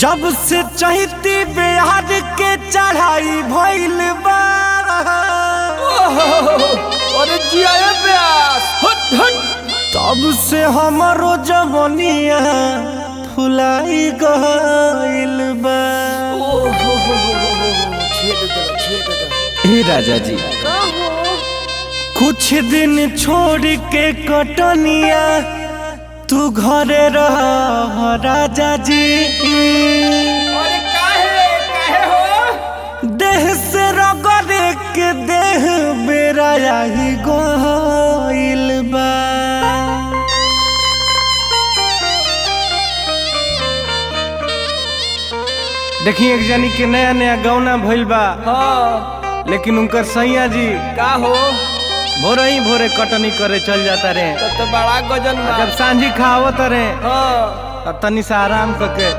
जब से चहती बिहार के चढ़ाई भइल बा। अरे जिया प्यास हट हट। तब से हमारो जवनिया फुलाई गइल बा। हे राजा जी कुछ दिन छोड़ के कटनिया तू घरे रह राजा जी। अरे काहे हो देह से रगड़े के देह बेरा ही गइल बा। देखिए एक जनी के नया नया गौना भइल बा। हाँ लेकिन उनकर सैया जी का हो भोरे ही भोरे कटनी करे चल जाता रे। तो बड़ा गजन बा। जब सांझी खावत रे हाँ तब तनी से आराम करके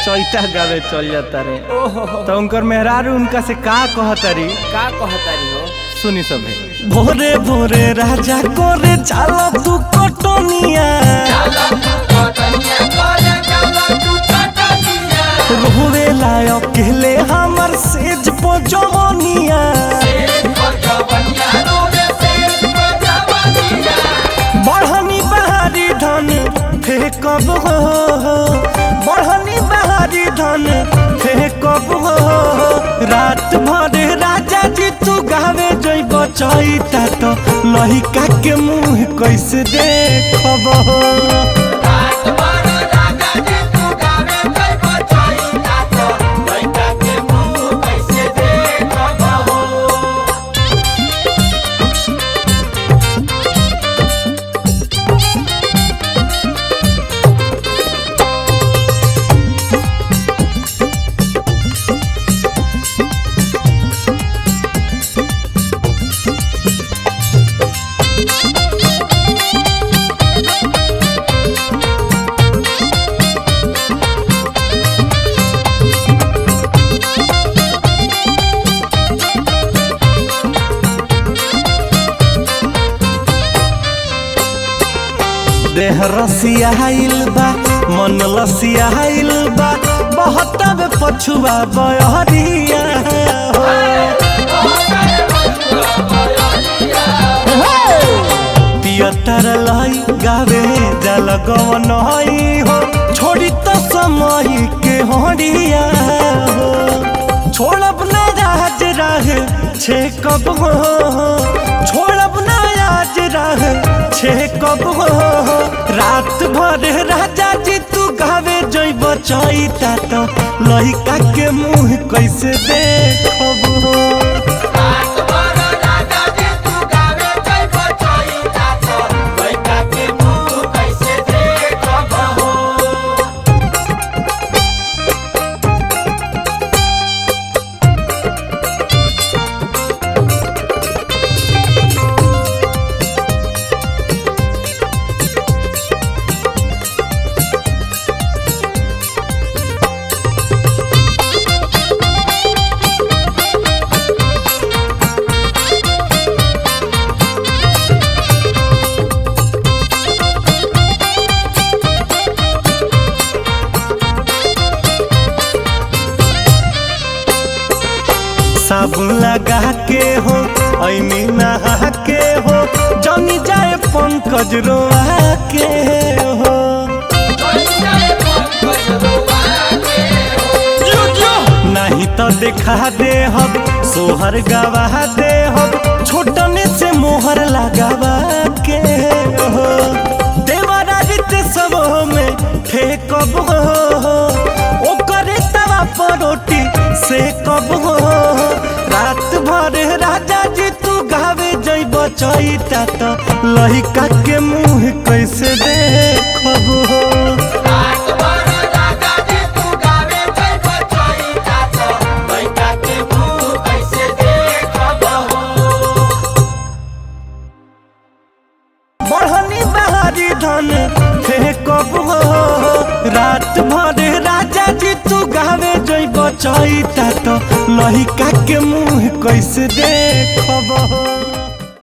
चैता गावे चल जाता रे। ओहो तो उनकर मेहरारू उनका से का कहतरी का कहतारी हो सुनी सभे। भोरे भोरे राजा करे चला तू कटनिया रोवे लायो कहले हमर सेज पो जवनिया। बढ़नी बहारी धन फेंकब हो बढ़नी बहारी धन फेंकब हो। रात भर राजा जी तू गावे जइब चैता तो लहिका के मुँह कैसे देखब हो। देह रसियाइल बा मन लसियाइल बा बहुत पछुआ बहरिया पियतर लाई गावे जल गवन हो छोड़ी तो समय के हरिया हो। छोड़ब न राज राह छे कब हो छोड़ब न आज राह छे कब हो। रात भर राजा जी तू गावे जइब चैता तो लहिका के मुँह कैसे देखब हो। साबुन लगा के हो ऐमी नहा के हो जमी जाए पंकज रोआ के हो। नहीं तो दिखा दे हम सोहर गवा दे हम छोटने से मोहर लगावा के हो। देवराजित सब में फेंकब हो ओकरे तवा पर रोटी से कब हो। रात भर राजा जी तू गावे जइब चैता तो लहिका के मुँह कैसे देखब हो। बढ़नी बहारी धन फेंकब हो रात भर राजा जी तू गावे जइब चैता तो लहिका के मुँह कैसे देखब हो।